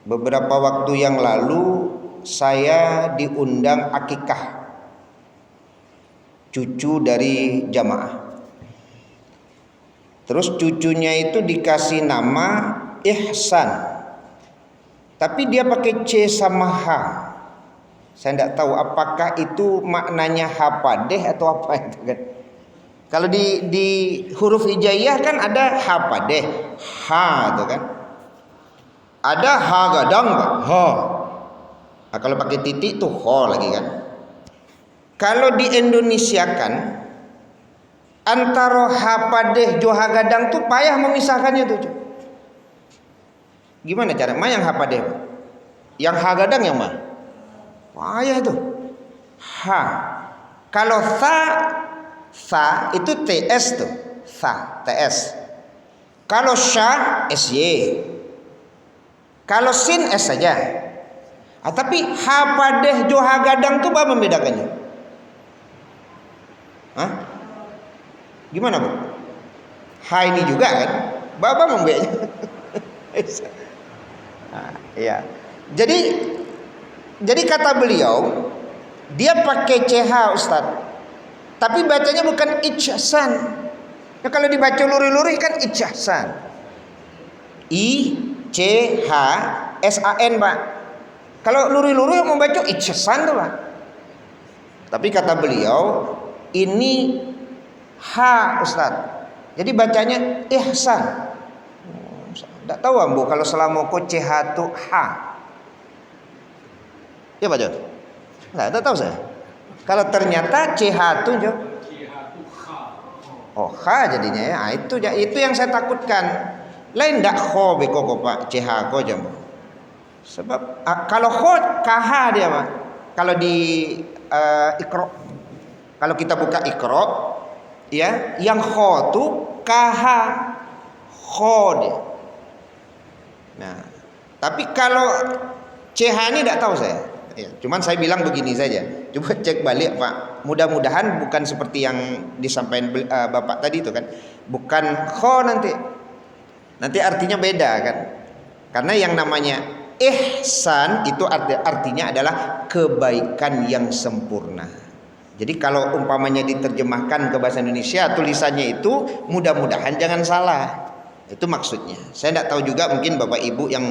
Beberapa waktu yang lalu saya diundang akikah cucu dari jamaah. Terus cucunya itu dikasih nama Ihsan, tapi dia pakai C sama H. Saya tidak tahu apakah itu maknanya hapadeh atau apa itu kan. Kalau di huruf hijaiyah kan ada hapadeh, ha itu kan. Ada ha gadang, ha. Nah, kalau pakai titik tuh ho lagi kan. Kalau di Indonesia kan antara hapadeh joha gadang tuh payah memisahkannya tuh. Gimana cara? Ma yang hapadeh, yang ha gadang yang mah? Payah tuh. Ha. Kalau sa itu ts tuh. Sa, ts. Kalau sya sy. Kalau sin s saja. Tapi hapadeh joha gadang tuh apa membedakannya? Hah? Gimana Bu? Ha ini juga kan? Bapak membedanya. Nah, iya. Jadi kata beliau, dia pakai CH Ustaz. Tapi bacanya bukan Ihsan. Nah, kalau dibaca luri-luri kan Ihsan. I C H S A N, Pak. Kalau luri-luri mau baca Ihsan tuh, Pak. Tapi kata beliau, ini H Ustaz. Jadi bacanya Ihsan. Tidak tahu Ambo kalau selama ko CH itu H. Ya Pak Jod? Tidak tahu saya. Kalau ternyata CH itu Jo. Oh H jadinya ya. Itu yang saya takutkan. Lain tidak kho beko Pak CH ko jam. Sebab kalau kho KH dia Pak. Kalau di Iqra, kalau kita buka Iqra, ya, yang kho tuh KH kho dia. Nah, tapi kalau CH ini tidak tahu saya. Ya, cuman saya bilang begini saja. Coba cek balik Pak. Mudah-mudahan bukan seperti yang disampaikan Bapak tadi itu kan. Bukan kho nanti. Nanti artinya beda kan. Karena yang namanya ihsan itu artinya adalah kebaikan yang sempurna. Jadi kalau umpamanya diterjemahkan ke bahasa Indonesia, tulisannya itu mudah-mudahan jangan salah. Itu maksudnya. Saya tidak tahu juga, mungkin Bapak Ibu yang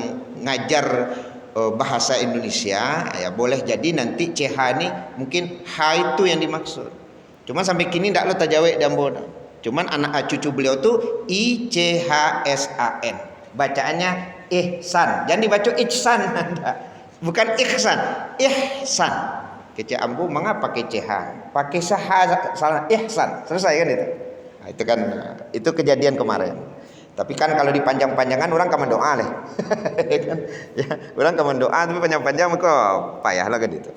ngajar bahasa Indonesia ya boleh jadi nanti CH ini mungkin H itu yang dimaksud. Cuman sampai kini tidak lo tajawek dan bodoh. Cuman anak cucu beliau tuh ICHSAN. Bacaannya ihsan. Jangan dibaca ihsan. Bukan ihsan, ihsan. Kece ambu mengapa pakai CH? Pakai salah ihsan. Selesai kan itu. Nah, itu kan itu kejadian kemarin. Tapi kan kalau dipanjang-panjangan orang kaman doa leh. Kan? Ya, orang kaman doa tapi panjang-panjang kok payah lah kan itu.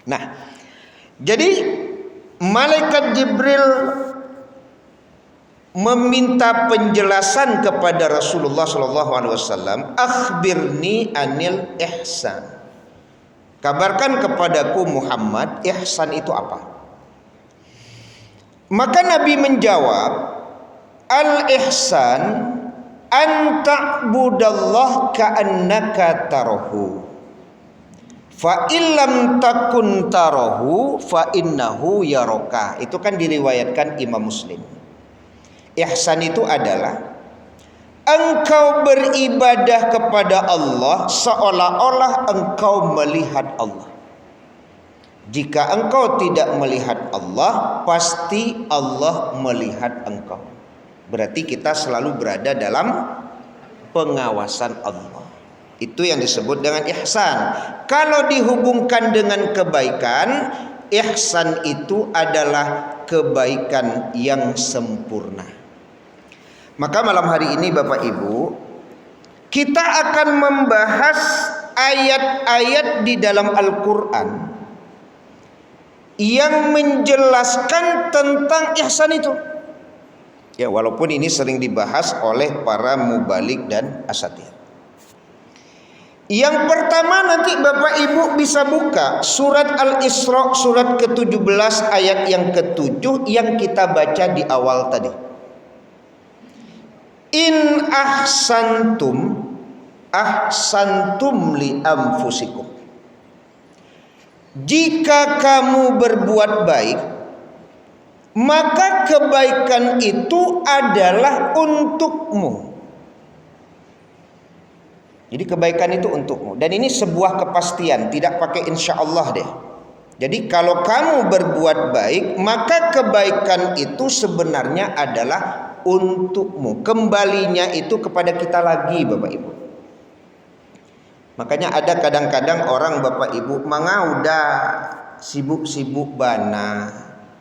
Nah, jadi malaikat Jibril meminta penjelasan kepada Rasulullah SAW, akhbirni anil ihsan. Kabarkan kepadaku Muhammad, ihsan itu apa? Maka Nabi menjawab, al-ihsan an ta'budallah ka'annaka tarahu fa illam takun tarahu fa innahu yaraka. Itu kan diriwayatkan Imam Muslim. Ihsan itu adalah engkau beribadah kepada Allah seolah-olah engkau melihat Allah. Jika engkau tidak melihat Allah, pasti Allah melihat engkau. Berarti kita selalu berada dalam pengawasan Allah. Itu yang disebut dengan ihsan. Kalau dihubungkan dengan kebaikan, ihsan itu adalah kebaikan yang sempurna. Maka malam hari ini Bapak Ibu, kita akan membahas ayat-ayat di dalam Al-Quran yang menjelaskan tentang ihsan itu. Ya, walaupun ini sering dibahas oleh para mubalik dan asatidz. Yang pertama nanti Bapak Ibu bisa buka surat Al-Isra surat ke-17 ayat yang ke-7 yang kita baca di awal tadi. In ahsantum ahsantum li anfusikum. Jika kamu berbuat baik, maka kebaikan itu adalah untukmu. Jadi kebaikan itu untukmu. Dan ini sebuah kepastian, tidak pakai insya Allah deh. Jadi kalau kamu berbuat baik, maka kebaikan itu sebenarnya adalah untukmu. Kembalinya itu kepada kita lagi, Bapak Ibu. Makanya ada kadang-kadang orang Bapak Ibu udah sibuk-sibuk bana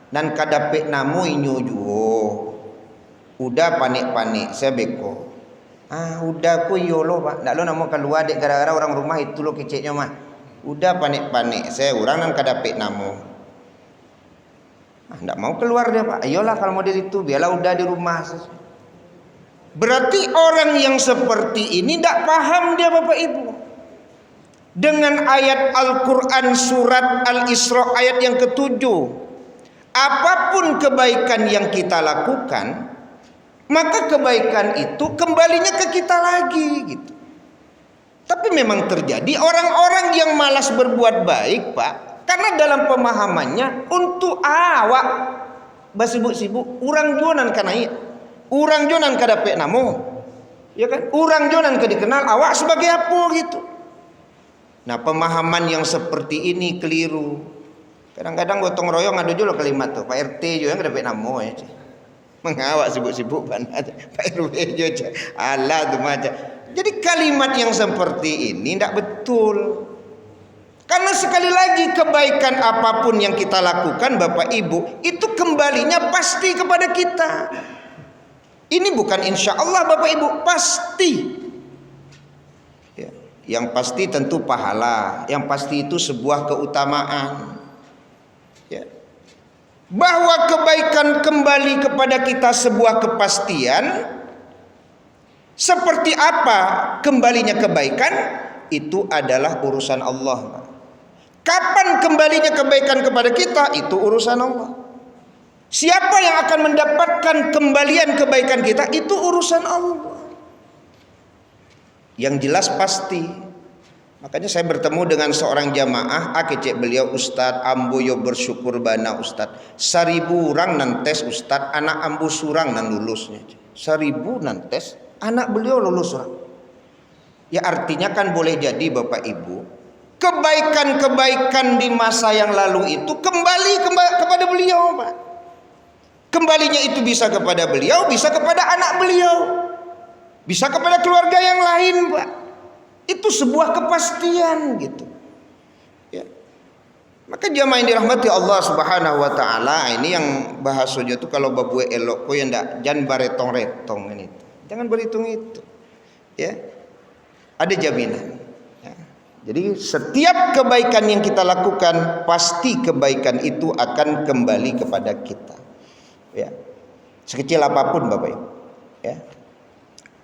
nan kadape namu inyo juo. Udah panik-panik saya beko. Udah ku yolo Pak. Ndak lo namo keluar dek gara-gara orang rumah itu lo keceknya mah. Udah panik-panik saya orang nan kadape namu. Ndak mau keluar dia Pak. Ayolah kalau model itu biarlah udah di rumah. Berarti orang yang seperti ini ndak paham dia Bapak Ibu. Dengan ayat Al-Quran surat Al-Isra ayat yang ke-7, apapun kebaikan yang kita lakukan, maka kebaikan itu kembalinya ke kita lagi gitu. Tapi memang terjadi orang-orang yang malas berbuat baik Pak, karena dalam pemahamannya untuk awak basibuk-sibuk urang jonan kanai, urang jonan kadape namo, ya kan? Urang jonan dikenal awak sebagai apa gitu. Nah pemahaman yang seperti ini keliru. Kadang-kadang gotong royong ada juga kalimat tuh Pak RT juga yang dapat namo ya. Mengawak sibuk-sibuk banget Pak RW juga. Allah tuh macam. Jadi kalimat yang seperti ini tidak betul. Karena sekali lagi kebaikan apapun yang kita lakukan Bapak Ibu itu kembalinya pasti kepada kita. Ini bukan insya Allah Bapak Ibu, pasti. Yang pasti tentu pahala, yang pasti itu sebuah keutamaan. Ya. Bahwa kebaikan kembali kepada kita sebuah kepastian. Seperti apa kembalinya kebaikan? Itu adalah urusan Allah. Kapan kembalinya kebaikan kepada kita? Itu urusan Allah. Siapa yang akan mendapatkan kembalian kebaikan kita? Itu urusan Allah. Yang jelas pasti. Makanya saya bertemu dengan seorang jamaah, kecek beliau Ustadz, ambo yo bersyukur bana Ustadz. 1000 orang nan tes Ustadz, anak ambo surang nan lulusnya. 1000 nan tes, anak beliau lulus orang. Ya artinya kan boleh jadi Bapak Ibu, kebaikan-kebaikan di masa yang lalu itu kembali kepada beliau Pak. Kembalinya itu bisa kepada beliau, bisa kepada anak beliau. Bisa kepada keluarga yang lain Pak. Itu sebuah kepastian gitu ya. Maka jamaah yang dirahmati Allah Subhanahu wa taala, ini yang bahasanya tuh kalau babue elok ko yang ndak jangan baretong-retong ini. Jangan berhitung itu. Ya. Ada jaminan. Ya. Jadi setiap kebaikan yang kita lakukan pasti kebaikan itu akan kembali kepada kita. Ya. Sekecil apapun Bapak Ibu. Ya.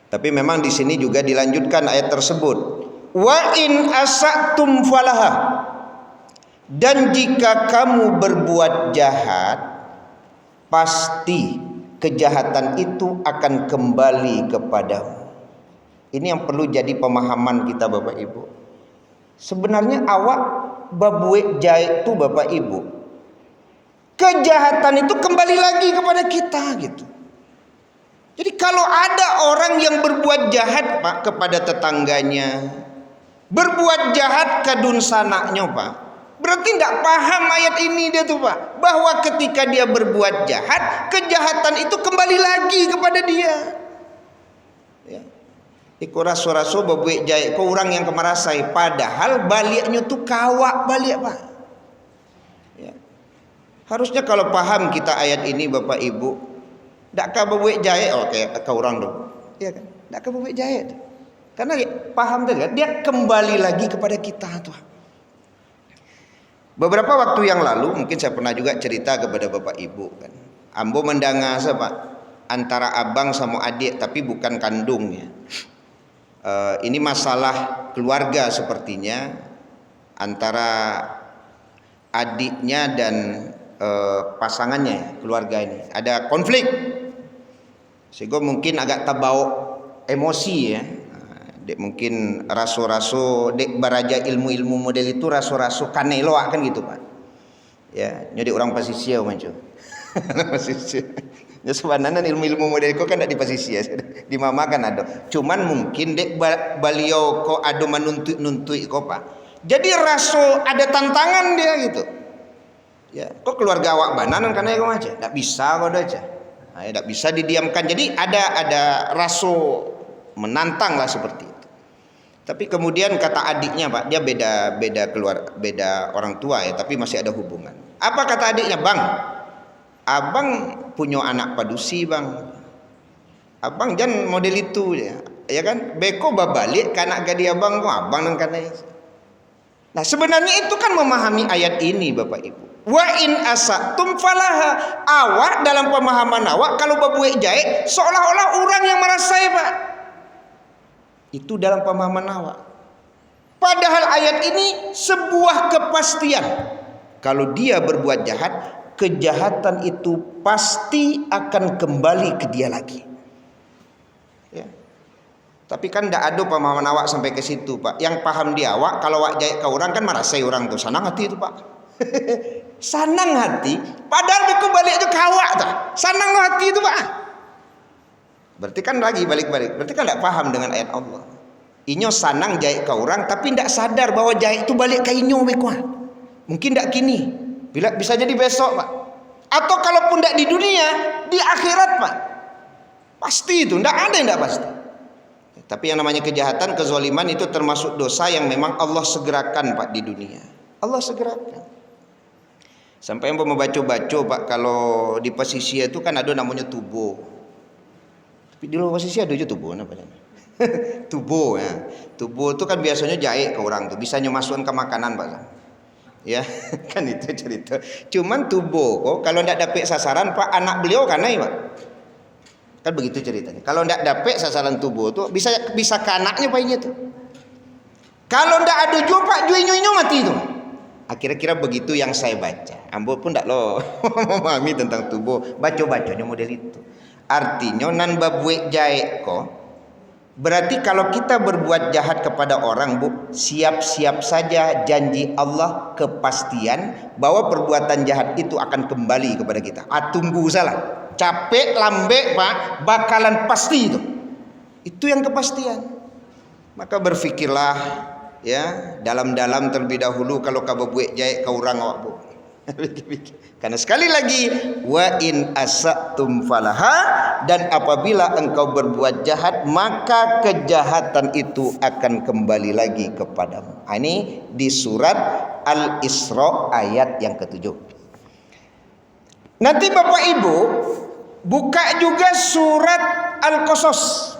Tapi memang di sini juga dilanjutkan ayat tersebut. Wa in asatum falaha. Dan jika kamu berbuat jahat, pasti kejahatan itu akan kembali kepadamu. Ini yang perlu jadi pemahaman kita Bapak Ibu. Sebenarnya awak babue jahat itu Bapak Ibu, kejahatan itu kembali lagi kepada kita gitu. Jadi kalau ada orang yang berbuat jahat Pak kepada tetangganya, berbuat jahat ke dunsanaknya Pak, berarti tidak paham ayat ini dia tuh Pak, bahwa ketika dia berbuat jahat, kejahatan itu kembali lagi kepada dia. Ya. Iku raso-raso berbuat jahat, kau orang yang kemarasai, padahal baliknya tuh kawak balik Pak. Ya. Harusnya kalau paham kita ayat ini Bapak Ibu, tak kau berbuat jahit, kayak kau orang dulu, ya kan? Tak kau berbuat jahit, karena paham tadi, dia kembali lagi kepada kita tuh. Beberapa waktu yang lalu, mungkin saya pernah juga cerita kepada Bapak Ibu kan, ambo mendengar Pak, antara abang sama adik, tapi bukan kandungnya. Ini masalah keluarga sepertinya antara adiknya dan pasangannya, keluarga ini ada konflik. Sehingga mungkin agak terbawa emosi ya. Dek mungkin raso-raso dek baraja ilmu-ilmu model itu raso-raso kaneloak kan gitu Pak. Ya, nyodi orang pasisir macam. Pasisir. Ya sebenarnya ilmu-ilmu model itu kan tidak di pasisir, di mama kan ada. Cuman mungkin dek beliau kok ada menuntut kok Pak. Jadi raso ada tantangan dia gitu. Ya, kok keluarga awak bananan karena kok aja. Tidak bisa kok aja. Nah, tidak bisa didiamkan. Jadi ada raso menantang lah seperti itu. Tapi kemudian kata adiknya Pak, dia beda orang tua ya, tapi masih ada hubungan. Apa kata adiknya? Bang, abang punya anak padusi bang. Abang jangan model itu ya kan? Beko babalik ke anak gadi abang kok abang nang kana. Nah sebenarnya itu kan memahami ayat ini Bapak Ibu. Wa in asatum falaha. Awak dalam pemahaman awak kalau babuek jaik seolah-olah orang yang merasai Pak. Itu dalam pemahaman awak. Padahal ayat ini sebuah kepastian. Kalau dia berbuat jahat, kejahatan itu pasti akan kembali ke dia lagi. Ya. Tapi kan tidak ada pemahaman awak sampai ke situ Pak. Yang paham dia awak kalau awak jaik ke orang kan marasai orang tuh. Sanang hati itu Pak. Sanang hati. Padahal beku balik itu ke awak tuh. Sanang hati itu Pak. Berarti kan lagi balik-balik. Berarti kan tidak paham dengan ayat Allah. Inyo sanang jaik ke orang tapi tidak sadar bahwa jaik itu balik ke inyo bekua. Mungkin tidak kini. Bila bisa jadi besok Pak. Atau kalaupun tidak di dunia, di akhirat Pak. Pasti itu. Tidak ada yang tidak pasti. Tapi yang namanya kejahatan, kezaliman itu termasuk dosa yang memang Allah segerakan Pak di dunia. Allah segerakan. Sampai yang membaca-baca Pak, kalau di pesisir itu kan ada namanya tubuh. Tapi di luar posisi ada juga tubuh namanya. Tubuh ya. Tubuh itu kan biasanya jaik ke orang tuh, bisa nyemasukkan ke makanan Pak. Ya, kan itu cerita. Cuman tubuh kok kalau tidak dapat sasaran Pak, anak beliau kan Pak. Kan begitu ceritanya. Kalau tidak dapat sasaran tubuh tuh bisa ke anaknya Pak ini tuh. Kalau tidak ada juga Pak, juinyo mati itu. Kira-kira begitu yang saya baca. Ambo pun tidak loh memahami tentang tubuh. Baca-bacanya model itu. Artinya nan babuek jaek kok. Berarti kalau kita berbuat jahat kepada orang Bu, siap-siap saja janji Allah kepastian bahwa perbuatan jahat itu akan kembali kepada kita. Tunggu salah. Capek lambek Pak, bakalan pasti itu. Itu yang kepastian. Maka berfikirlah ya, dalam-dalam terlebih dahulu kalau kababuek jaek ke orang awak Bu. Karena sekali lagi wa in asatum falaha, dan apabila engkau berbuat jahat maka kejahatan itu akan kembali lagi kepadamu. Ini di surat Al-Isra ayat yang ke-7. Nanti Bapak Ibu buka juga surat Al-Qasas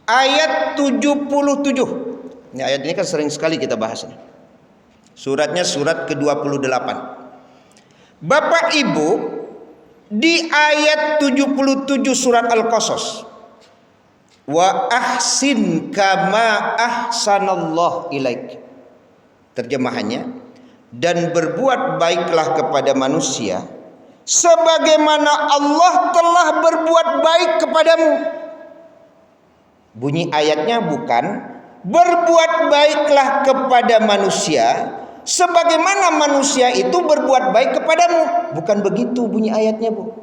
ayat 77. Ini ayat ini kan sering sekali kita bahas ini. Suratnya surat ke-28. Bapak Ibu, di ayat 77 surat Al-Qasas, wa ahsin kama ahsanallah ilaik. Terjemahannya, dan berbuat baiklah kepada manusia sebagaimana Allah telah berbuat baik kepadamu. Bunyi ayatnya bukan berbuat baiklah kepada manusia sebagaimana manusia itu berbuat baik kepadamu. Bukan begitu bunyi ayatnya Bu.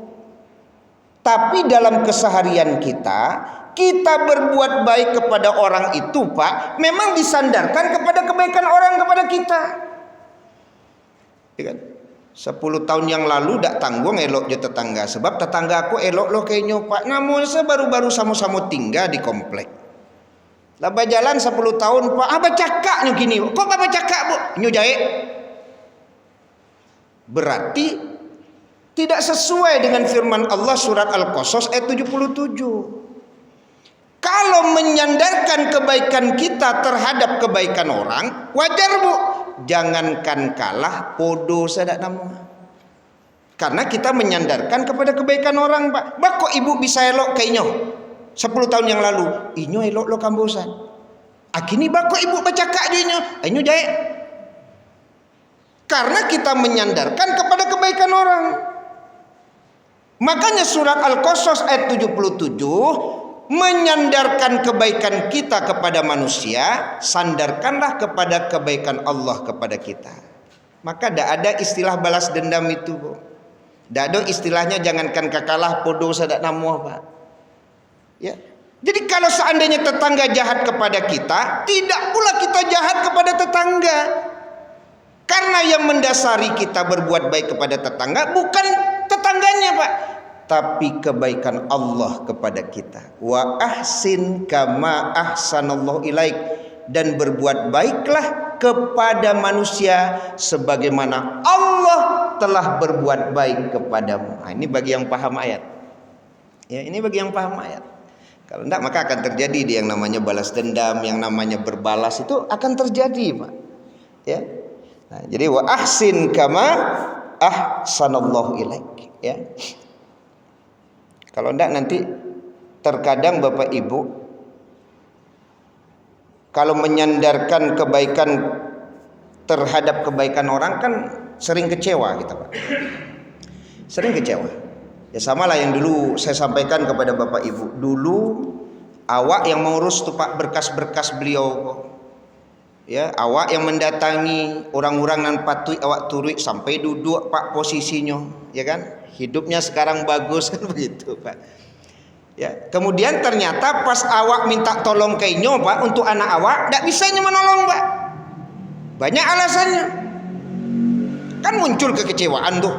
Tapi dalam keseharian kita berbuat baik kepada orang itu Pak, memang disandarkan kepada kebaikan orang kepada kita. Ya kan? 10 tahun yang lalu dak tanggung elok je tetangga. Sebab tetangga aku elok lo kayaknya Pak. Namun saya baru-baru sama-sama tinggal di komplek. Laba jalan 10 tahun Pak, abah cakaknya gini. Kok abah cakak Bu? Nyu jaik. Berarti tidak sesuai dengan firman Allah surat Al-Qasas ayat 77. Kalau menyandarkan kebaikan kita terhadap kebaikan orang, wajar Bu. Jangankan kalah, podo sadak nama. Karena kita menyandarkan kepada kebaikan orang Pak. Kok ibu bisa elok kayaknya 10 tahun yang lalu, inyo elok lo kambosan. Akini bako ibu bacakak inyo, inyo jaik. Karena kita menyandarkan kepada kebaikan orang. Makanya surat Al-Qasas ayat 77 menyandarkan kebaikan kita kepada manusia, sandarkanlah kepada kebaikan Allah kepada kita. Maka tidak ada istilah balas dendam itu, Bu. Tidak ada istilahnya jangankan kakalah podo sadak namuh, Pak. Ya. Jadi kalau seandainya tetangga jahat kepada kita, tidak pula kita jahat kepada tetangga. Karena yang mendasari kita berbuat baik kepada tetangga bukan tetangganya, Pak, tapi kebaikan Allah kepada kita. Wa ahsin kama ahsanallahu ilaik, dan berbuat baiklah kepada manusia sebagaimana Allah telah berbuat baik kepadamu. Nah, ini bagi yang paham ayat. Ya, ini bagi yang paham ayat. Kalau tidak maka akan terjadi yang namanya balas dendam, yang namanya berbalas itu akan terjadi, Pak. Ya. Nah, jadi wa ahsin kama ahsanallahu ilaik, ya. Kalau tidak nanti terkadang Bapak Ibu kalau menyandarkan kebaikan terhadap kebaikan orang kan sering kecewa kita, Pak. Sering kecewa. Ya samalah yang dulu saya sampaikan kepada Bapak Ibu. Dulu awak yang mengurus tuh Pak berkas-berkas beliau. Ya, awak yang mendatangi orang-orang nan patut awak turut sampai duduk Pak posisinya, ya kan? Hidupnya sekarang bagus kan begitu, Pak. Ya, kemudian ternyata pas awak minta tolong ke inyo, Pak, untuk anak awak, tidak bisa menolong, Pak. Banyak alasannya. Kan muncul kekecewaan tuh.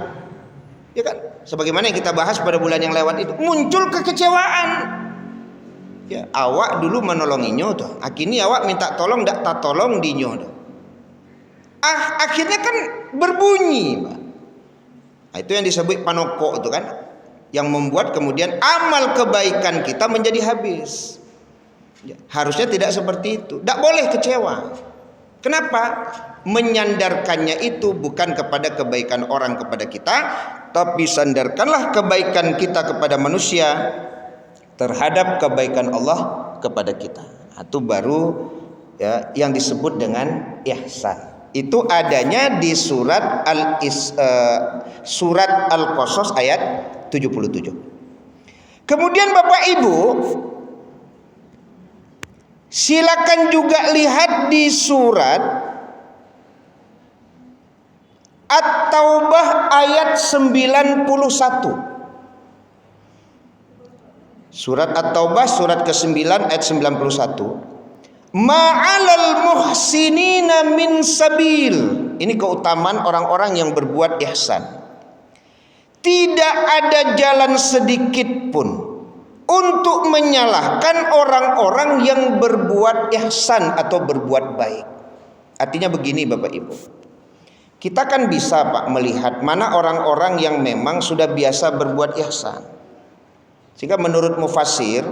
Ya kan? Sebagaimana yang kita bahas pada bulan yang lewat itu, muncul kekecewaan. Ya, awak dulu menolonginya tuh. Akhirnya awak minta tolong, tidak tak tolong dinyo tuh. Akhirnya kan berbunyi, Pak. Nah, itu yang disebut panoko itu kan, yang membuat kemudian amal kebaikan kita menjadi habis. Ya, harusnya tidak seperti itu. Tidak boleh kecewa. Kenapa? Menyandarkannya itu bukan kepada kebaikan orang kepada kita, tapi sandarkanlah kebaikan kita kepada manusia terhadap kebaikan Allah kepada kita. Itu baru ya, yang disebut dengan ihsan. Itu adanya di surat Al-Qasas ayat 77. Kemudian Bapak Ibu silakan juga lihat di surat At-Taubah ayat 91. Surat At-Taubah surat ke-9 ayat 91. Ma'alal muhsinina min sabil. Ini keutamaan orang-orang yang berbuat ihsan. Tidak ada jalan sedikit pun untuk menyalahkan orang-orang yang berbuat ihsan atau berbuat baik. Artinya begini Bapak Ibu. Kita kan bisa Pak melihat mana orang-orang yang memang sudah biasa berbuat ihsan. Sehingga menurut mufassir,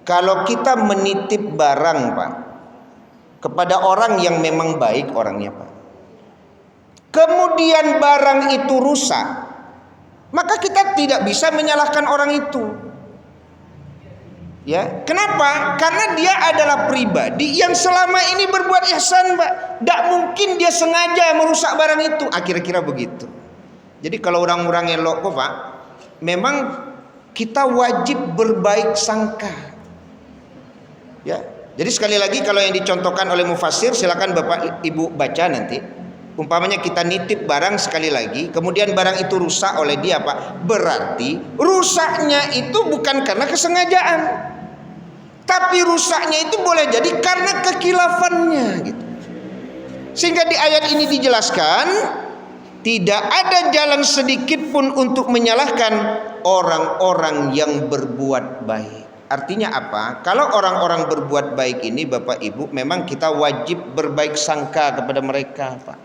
kalau kita menitip barang Pak kepada orang yang memang baik orangnya Pak, kemudian barang itu rusak, maka kita tidak bisa menyalahkan orang itu. Ya, kenapa? Karena dia adalah pribadi yang selama ini berbuat ihsan, Pak. Tidak mungkin dia sengaja merusak barang itu. Kira-kira begitu. Jadi kalau orang-orang elok kok Pak, memang kita wajib berbaik sangka. Ya. Jadi sekali lagi kalau yang dicontohkan oleh mufassir silakan Bapak Ibu baca nanti. Umpamanya kita nitip barang sekali lagi, kemudian barang itu rusak oleh dia Pak. Berarti rusaknya itu bukan karena kesengajaan, tapi rusaknya itu boleh jadi karena kekilafannya gitu. Sehingga di ayat ini dijelaskan tidak ada jalan sedikit pun untuk menyalahkan orang-orang yang berbuat baik. Artinya apa? Kalau orang-orang berbuat baik ini Bapak Ibu, memang kita wajib berbaik sangka kepada mereka Pak.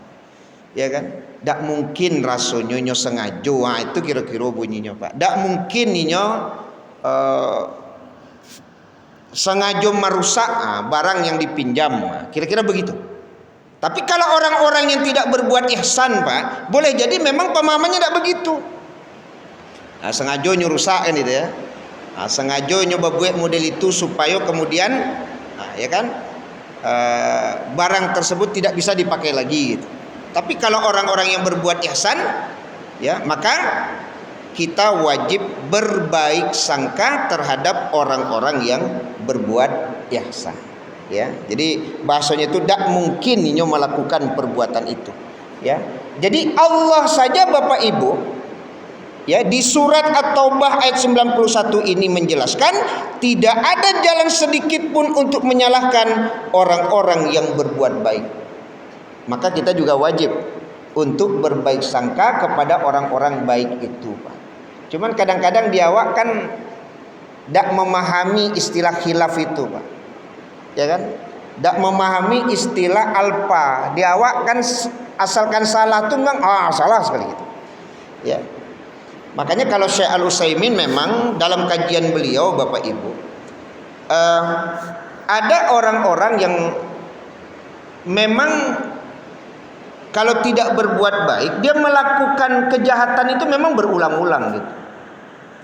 Ya kan? Tak mungkin rasanya nyo sengaja. Wah, itu kira-kira bunyinya Pak. Tak mungkin nyo sengaja merusak barang yang dipinjam. Kira-kira begitu. Tapi kalau orang-orang yang tidak berbuat ihsan Pak, boleh jadi memang pemahamannya tidak begitu. Nah, sengaja nyurusak kan itu ya. Nah, sengaja nyoba buat model itu supaya kemudian ya kan barang tersebut tidak bisa dipakai lagi gitu. Tapi kalau orang-orang yang berbuat ihsan ya, maka kita wajib berbaik sangka terhadap orang-orang yang berbuat ihsan. Ya, jadi bahasanya itu tidak mungkin inyo melakukan perbuatan itu. Ya, jadi Allah saja Bapak Ibu, ya, di surat At-Taubah ayat 91 ini menjelaskan tidak ada jalan sedikit pun untuk menyalahkan orang-orang yang berbuat baik. Maka kita juga wajib untuk berbaik sangka kepada orang-orang baik itu, Pak. Cuman kadang-kadang di awak kan tidak memahami istilah khilaf itu, Pak. Ya kan? Tidak memahami istilah alpa. Di awak kan asalkan salah tuh memang salah sekali gitu. Ya. Makanya kalau Syekh Al-Utsaimin memang dalam kajian beliau Bapak Ibu, ada orang-orang yang memang kalau tidak berbuat baik, dia melakukan kejahatan itu memang berulang-ulang gitu.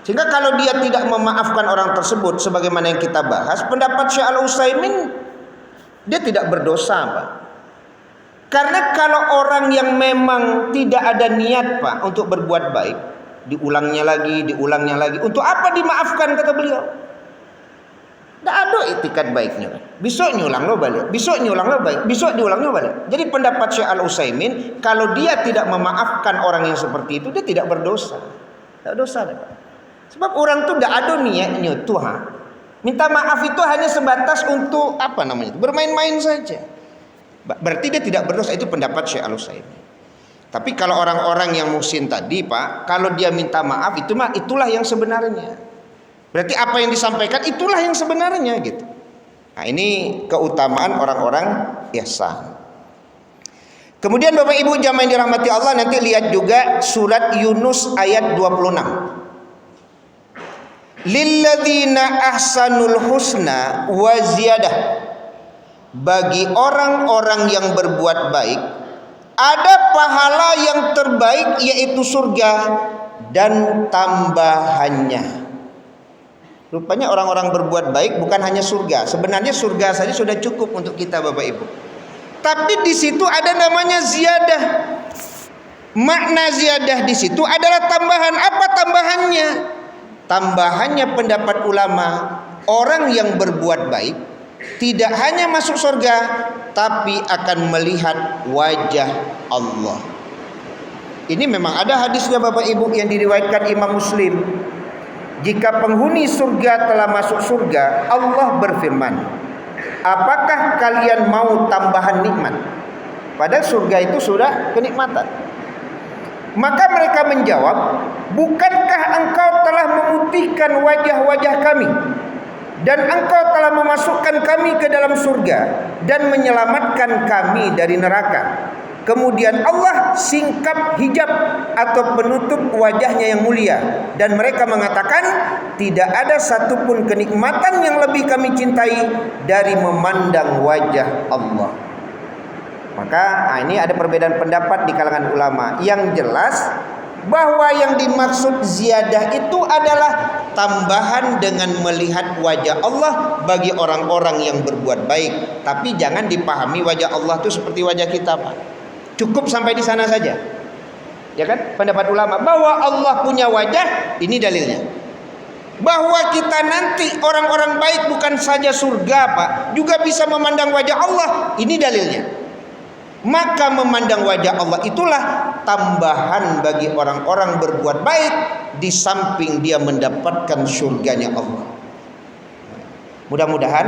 Sehingga kalau dia tidak memaafkan orang tersebut, sebagaimana yang kita bahas, pendapat Syekh Al-Utsaimin, dia tidak berdosa, Pak. Karena kalau orang yang memang tidak ada niat, Pak, untuk berbuat baik, diulangnya lagi, untuk apa dimaafkan, kata beliau? Tidak ada itikat baiknya. Besok nyulang lo balik, besok nyulang lo balik, besok diulang lo balik. Jadi pendapat Syekh Al-Utsaimin, kalau dia tidak memaafkan orang yang seperti itu, dia tidak berdosa. Tidak dosa, Pak. Sebab orang itu tidak ada niatnya Tuhan. Minta maaf itu hanya sebatas untuk apa namanya? Bermain-main saja. Berarti dia tidak berdosa. Itu pendapat Syekh Al-Utsaimin. Tapi kalau orang-orang yang muhsin tadi, Pak, kalau dia minta maaf itulah yang sebenarnya. Berarti apa yang disampaikan itulah yang sebenarnya gitu. Nah, ini keutamaan orang-orang ihsan. Kemudian Bapak Ibu jamaah yang dirahmati Allah, nanti lihat juga surat Yunus ayat 26. Lilladzina ahsanul husna wa ziyadah. Bagi orang-orang yang berbuat baik ada pahala yang terbaik, yaitu surga dan tambahannya. Rupanya orang-orang berbuat baik bukan hanya surga. Sebenarnya surga saja sudah cukup untuk kita Bapak Ibu. Tapi di situ ada namanya ziyadah. Makna ziyadah di situ adalah tambahan. Apa tambahannya? Tambahannya pendapat ulama, orang yang berbuat baik tidak hanya masuk surga, tapi akan melihat wajah Allah. Ini memang ada hadisnya Bapak Ibu yang diriwayatkan Imam Muslim. Jika penghuni surga telah masuk surga, Allah berfirman, apakah kalian mau tambahan nikmat? Padahal surga itu sudah kenikmatan. Maka mereka menjawab, bukankah engkau telah memutihkan wajah-wajah kami, dan engkau telah memasukkan kami ke dalam surga dan menyelamatkan kami dari neraka. Kemudian Allah singkap hijab atau penutup wajahnya yang mulia, dan mereka mengatakan, tidak ada satupun kenikmatan yang lebih kami cintai dari memandang wajah Allah. Maka ini ada perbedaan pendapat di kalangan ulama. Yang jelas bahwa yang dimaksud ziyadah itu adalah tambahan dengan melihat wajah Allah bagi orang-orang yang berbuat baik. Tapi jangan dipahami wajah Allah itu seperti wajah kita, Pak. Cukup sampai di sana saja. Ya kan? Pendapat ulama bahwa Allah punya wajah, ini dalilnya. Bahwa kita nanti orang-orang baik bukan saja surga, Pak, juga bisa memandang wajah Allah, ini dalilnya. Maka memandang wajah Allah itulah tambahan bagi orang-orang berbuat baik, di samping dia mendapatkan surganya Allah. Mudah-mudahan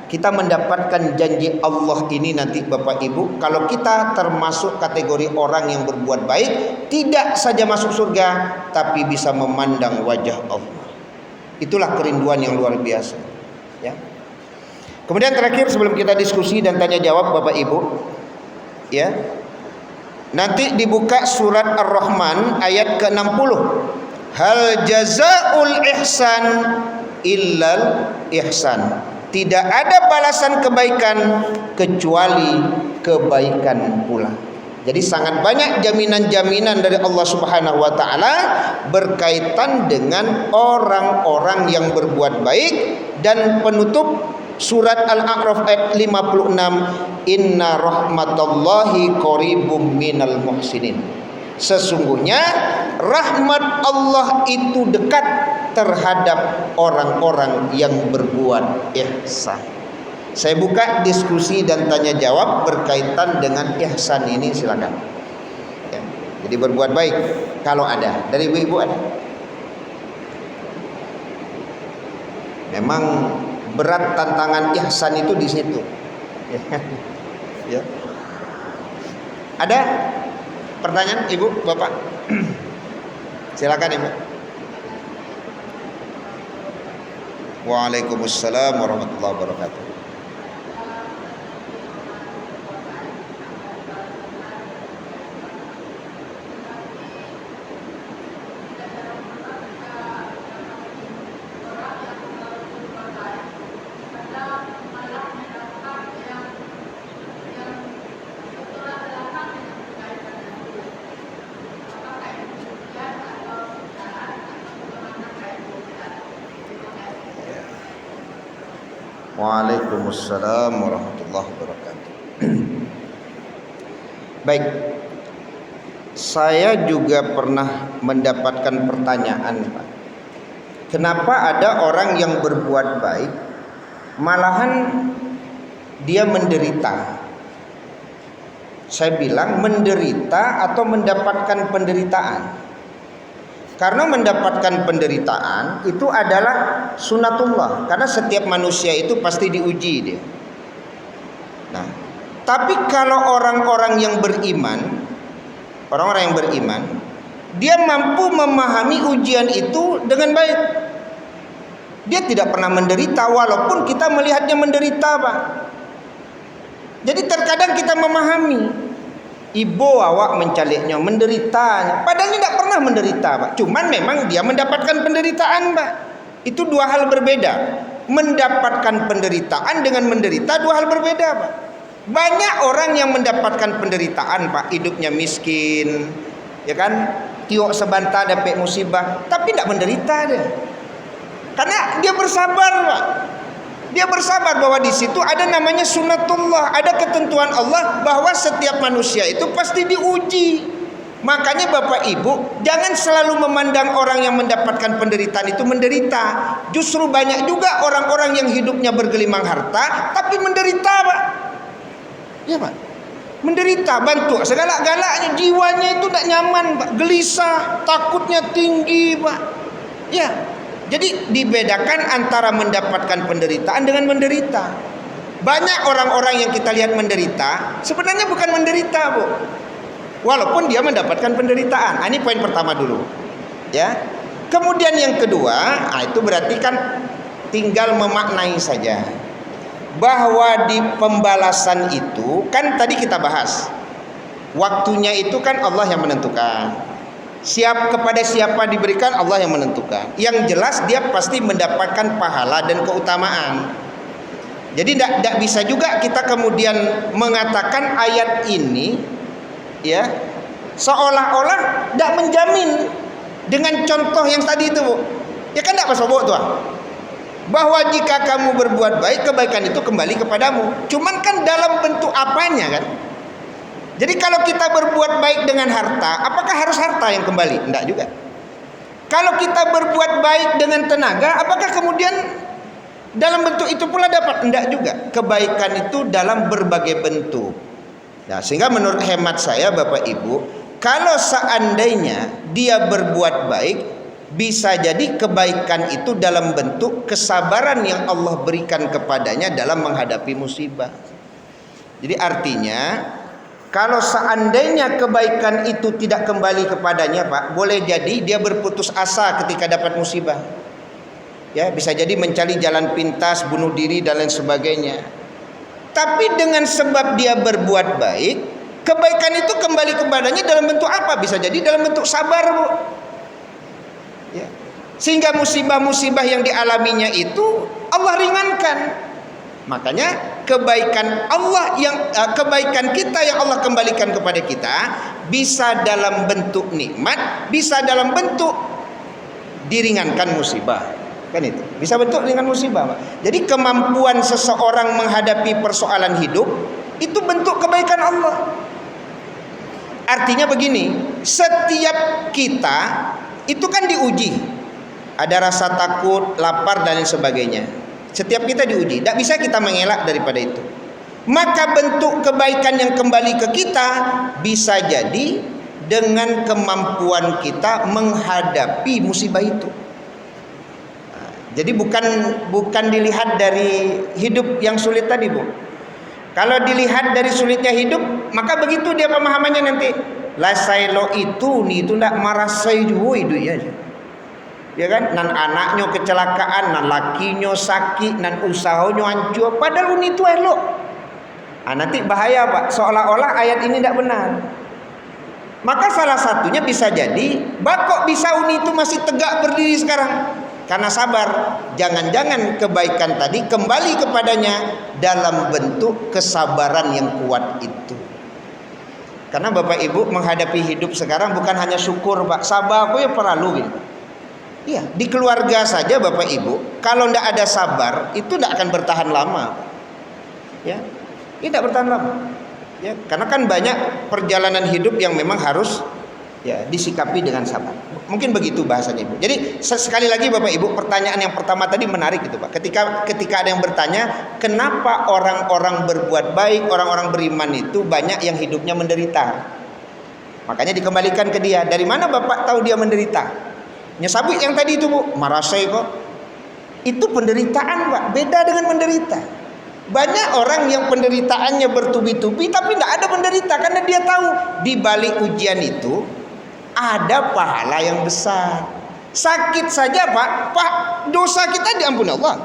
kita mendapatkan janji Allah ini nanti Bapak Ibu, kalau kita termasuk kategori orang yang berbuat baik, tidak saja masuk surga, tapi bisa memandang wajah Allah. Itulah kerinduan yang luar biasa, ya. Kemudian terakhir sebelum kita diskusi dan tanya jawab Bapak Ibu, ya, nanti dibuka surat Ar-Rahman ayat ke-60. Hal jazaul ihsan illal ihsan. Tidak ada balasan kebaikan kecuali kebaikan pula. Jadi sangat banyak jaminan-jaminan dari Allah Subhanahu wa taala berkaitan dengan orang-orang yang berbuat baik. Dan penutup surat Al-A'raf ayat 56, inna rahmatallahi qaribum minal muhsinin. Sesungguhnya rahmat Allah itu dekat terhadap orang-orang yang berbuat ihsan. Saya buka diskusi dan tanya jawab berkaitan dengan ihsan ini, silakan. Ya. Jadi berbuat baik kalau ada. Dari ibu-ibu ada? Memang berat tantangan ihsan itu di situ. Ya. Ada pertanyaan ibu, bapak? Silakan ibu. Waalaikumsalam warahmatullahi wabarakatuh. Waalaikumsalam warahmatullahi wabarakatuh. Baik, saya juga pernah mendapatkan pertanyaan, Pak. Kenapa ada orang yang berbuat baik malahan dia menderita? Saya bilang menderita atau mendapatkan penderitaan. Karena mendapatkan penderitaan itu adalah sunatullah. Karena setiap manusia itu pasti diuji dia. Nah, tapi kalau orang-orang yang beriman, dia mampu memahami ujian itu dengan baik. Dia tidak pernah menderita walaupun kita melihatnya menderita, Pak. Jadi terkadang kita memahami. Ibu awak mencaliknya, menderita. Padahal dia tidak pernah menderita, Pak. Cuman memang dia mendapatkan penderitaan, Pak. Itu dua hal berbeda. Mendapatkan penderitaan dengan menderita dua hal berbeda, Pak. Banyak orang yang mendapatkan penderitaan, Pak. Hidupnya miskin, ya kan? Tiok sebentar dapat musibah, tapi tidak menderita dia. Karena dia bersabar, Pak. Dia bersabar bahwa di situ ada namanya sunatullah, ada ketentuan Allah bahwa setiap manusia itu pasti diuji. Makanya Bapak Ibu jangan selalu memandang orang yang mendapatkan penderitaan itu menderita. Justru banyak juga orang-orang yang hidupnya bergelimang harta tapi menderita, Pak. Ya, Pak. Menderita, bantu segala-galanya, jiwanya itu tidak nyaman, Pak. Gelisah, takutnya tinggi, Pak. Ya. Jadi dibedakan antara mendapatkan penderitaan dengan menderita. Banyak orang-orang yang kita lihat menderita sebenarnya bukan menderita, Bu. Walaupun dia mendapatkan penderitaan. Ini poin pertama dulu. Ya. Kemudian yang kedua, itu berarti kan tinggal memaknai saja. Bahwa di pembalasan itu kan tadi kita bahas. Waktunya itu kan Allah yang menentukan. Kepada siapa diberikan Allah yang menentukan. Yang jelas dia pasti mendapatkan pahala dan keutamaan. Jadi tidak bisa juga kita kemudian mengatakan ayat ini ya seolah-olah tidak menjamin dengan contoh yang tadi itu, Bu. Ya kan tidak masalah tuh. Bahwa jika kamu berbuat baik, kebaikan itu kembali kepadamu. Cuman kan dalam bentuk apanya kan? Jadi kalau kita berbuat baik dengan harta, apakah harus harta yang kembali? Tidak juga. Kalau kita berbuat baik dengan tenaga, apakah kemudian dalam bentuk itu pula dapat? Tidak juga. Kebaikan itu dalam berbagai bentuk. Nah, sehingga menurut hemat saya Bapak Ibu, kalau seandainya dia berbuat baik, bisa jadi kebaikan itu dalam bentuk kesabaran yang Allah berikan kepadanya dalam menghadapi musibah. Jadi artinya kalau seandainya kebaikan itu tidak kembali kepadanya, Pak, boleh jadi dia berputus asa ketika dapat musibah. Ya, bisa jadi mencari jalan pintas, bunuh diri dan lain sebagainya. Tapi dengan sebab dia berbuat baik, kebaikan itu kembali kepadanya dalam bentuk apa? Bisa jadi dalam bentuk sabar, Bu. Ya. Sehingga musibah-musibah yang dialaminya itu Allah ringankan. Makanya kebaikan kita yang Allah kembalikan kepada kita bisa dalam bentuk nikmat, bisa dalam bentuk diringankan musibah. Kan itu. Bisa bentuk ringan musibah, Pak. Jadi kemampuan seseorang menghadapi persoalan hidup itu bentuk kebaikan Allah. Artinya begini, setiap kita itu kan diuji. Ada rasa takut, lapar dan lain sebagainya. Setiap kita diuji, tidak bisa kita mengelak daripada itu. Maka bentuk kebaikan yang kembali ke kita bisa jadi dengan kemampuan kita menghadapi musibah itu. Jadi bukan dilihat dari hidup yang sulit tadi, Bu. Kalau dilihat dari sulitnya hidup, maka begitu dia pemahamannya nanti. Lasailo itu ndak marasai juga itu ya. Ya kan? Nan anaknya kecelakaan, nan lakinya sakit, nan usahanya hancur, padahal itu elok. Nanti bahaya, Pak. Seolah-olah ayat ini tidak benar. Maka salah satunya bisa jadi, kok bisa uni itu masih tegak berdiri sekarang? Karena sabar. Jangan-jangan kebaikan tadi kembali kepadanya dalam bentuk kesabaran yang kuat itu. Karena Bapak Ibu menghadapi hidup sekarang bukan hanya syukur, Pak. Sabar aku ya perlu gitu. Iya, di keluarga saja Bapak Ibu, kalau tidak ada sabar itu tidak akan bertahan lama. Ya, tidak bertahan lama. Ya, karena kan banyak perjalanan hidup yang memang harus ya disikapi dengan sabar. Mungkin begitu bahasanya Ibu. Jadi sekali lagi Bapak Ibu, pertanyaan yang pertama tadi menarik itu, Pak. Ketika ada yang bertanya, kenapa orang-orang berbuat baik, orang-orang beriman itu banyak yang hidupnya menderita? Makanya dikembalikan ke dia. Dari mana Bapak tahu dia menderita? Nyesabik yang tadi itu, Bu, marasai kok. Itu penderitaan, Pak. Beda dengan menderita. Banyak orang yang penderitaannya bertubi-tubi tapi tidak ada menderita karena dia tahu di balik ujian itu ada pahala yang besar. Sakit saja, Pak, dosa kita diampuni Allah.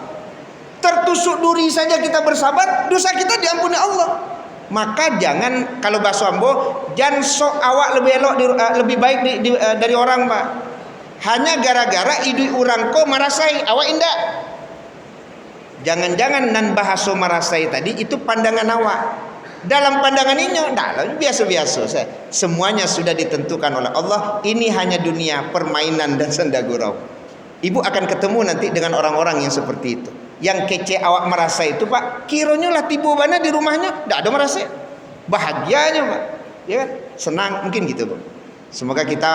Tertusuk duri saja kita bersabar, dosa kita diampuni Allah. Maka jangan, kalau bahasa Ambo, jangan sok awak lebih elok lebih baik dari orang, Pak. Hanya gara-gara idui orang ko marasai awak indah. Jangan-jangan nan bahasa marasai tadi itu pandangan awak. Dalam pandangan ini enggak, biasa-biasa. Semuanya sudah ditentukan oleh Allah. Ini hanya dunia permainan dan senda gurau. Ibu akan ketemu nanti dengan orang-orang yang seperti itu. Yang kece awak merasa itu, Pak, kiranya lah tiba bana di rumahnya enggak ada merasa. Bahagianya, Pak. Ya, senang mungkin gitu, Pak. Semoga kita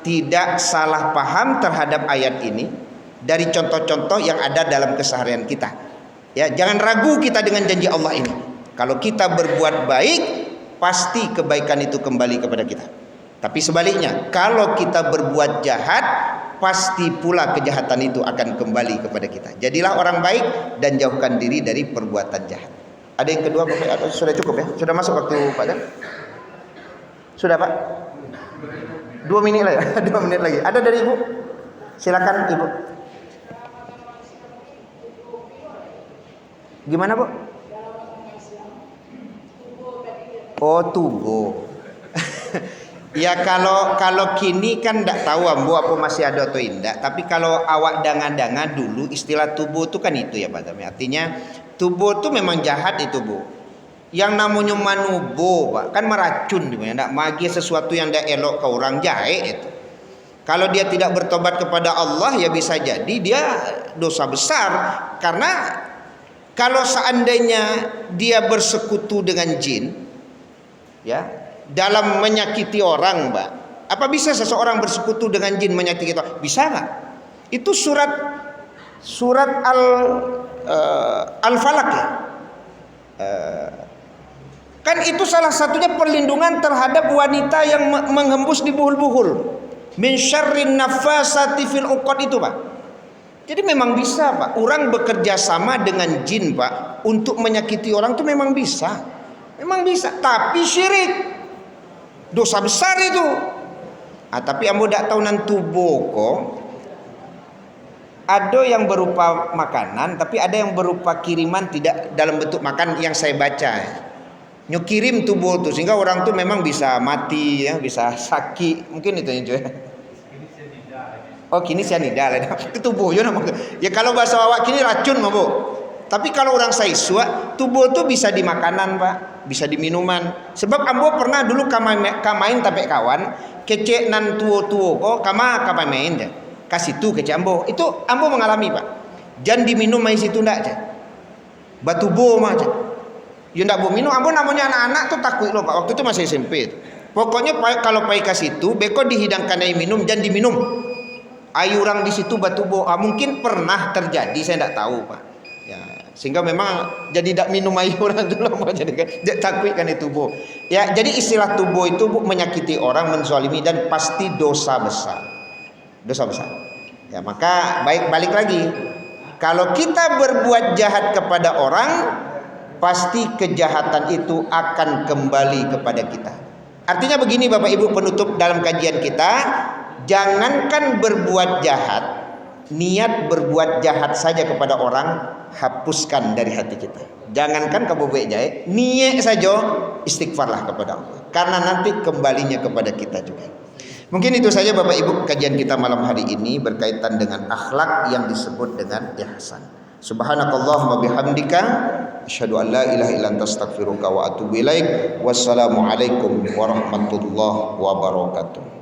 tidak salah paham terhadap ayat ini dari contoh-contoh yang ada dalam keseharian kita. Ya, jangan ragu kita dengan janji Allah ini. Kalau kita berbuat baik, pasti kebaikan itu kembali kepada kita. Tapi sebaliknya, kalau kita berbuat jahat, pasti pula kejahatan itu akan kembali kepada kita. Jadilah orang baik dan jauhkan diri dari perbuatan jahat. Ada yang kedua, Bapak? Sudah cukup ya? Sudah masuk waktu Pak Dan? Sudah, Pak? 2 menit lagi. 2 menit lagi. Ada dari Ibu? Silakan Ibu. Gimana, Bu? Oh, tubuh. Ya kalau kini kan tidak tahu Ambo apa masih ada atau tidak. Tapi kalau awak dangan-dangan dulu istilah tubuh itu kan itu ya Pak Tami. Artinya tubuh itu memang jahat itu, Bu. Yang namanya manubo, Pak, kan meracun dia. Tidak magi sesuatu yang tidak elok ke orang jahat itu. Kalau dia tidak bertobat kepada Allah ya bisa jadi dia dosa besar. Karena kalau seandainya dia bersekutu dengan jin, ya, dalam menyakiti orang, Mbak. Apa bisa seseorang bersekutu dengan jin menyakiti orang? Bisa nggak? Itu surat Al-Falaq ya. Kan itu salah satunya perlindungan terhadap wanita yang menghembus di buhul-buhul. Min syarrin nafasati fil uqad itu, Pak. Jadi memang bisa, Pak. Orang bekerja sama dengan jin, Pak, untuk menyakiti orang itu memang bisa. Memang bisa, tapi syirik. Dosa besar itu. Tapi ambo tidak tahu nan tubuh kok. Ada yang berupa makanan, tapi ada yang berupa kiriman tidak dalam bentuk makan yang saya baca. Nyokirim tubuh tuh sehingga orang tuh memang bisa mati ya, bisa sakit. Mungkin itu ya. Oh, kini cyanida lah. Itu tubuh ya namanya. Ya kalau bahasa awak kini racun, Bu. Tapi kalau orang saiswa, tubuh tuh bisa di makanan, Pak, bisa di minuman. Sebab ambo pernah dulu kamain tapi kawan, kece nan tuo-tuo kok kama main deh. Kasih tuh kece ambo. Itu ambo mengalami, Pak. Jangan diminum mai situ ndak aja. Batu bom aja. Ya ndak mau minum, ambo namanya anak-anak tuh takut loh, Pak. Waktu itu masih SMP. Pokoknya kalau pai ke situ, beko dihidangkan air minum dan diminum. Air orang di situ batu mungkin pernah terjadi, saya tidak tahu Pak. Ya, sehingga memang jadi tidak minum air orang itu lama jadi kan takut kan itu bu. Ya, jadi istilah tubuh itu bu, menyakiti orang, menzalimi dan pasti dosa besar. Dosa besar. Ya, maka balik lagi. Kalau kita berbuat jahat kepada orang, pasti kejahatan itu akan kembali kepada kita. Artinya begini Bapak Ibu penutup dalam kajian kita, jangankan berbuat jahat, niat berbuat jahat saja kepada orang hapuskan dari hati kita. Jangankan kabobek jahe, niat saja istighfarlah kepada Allah, karena nanti kembalinya kepada kita juga. Mungkin itu saja Bapak Ibu kajian kita malam hari ini berkaitan dengan akhlak yang disebut dengan ihsan. Subhanakallahumma bihamdika asyhadu an la ilaha illa anta astaghfiruka wa atubu ilaik. Wassalamualaikum warahmatullahi wabarakatuh.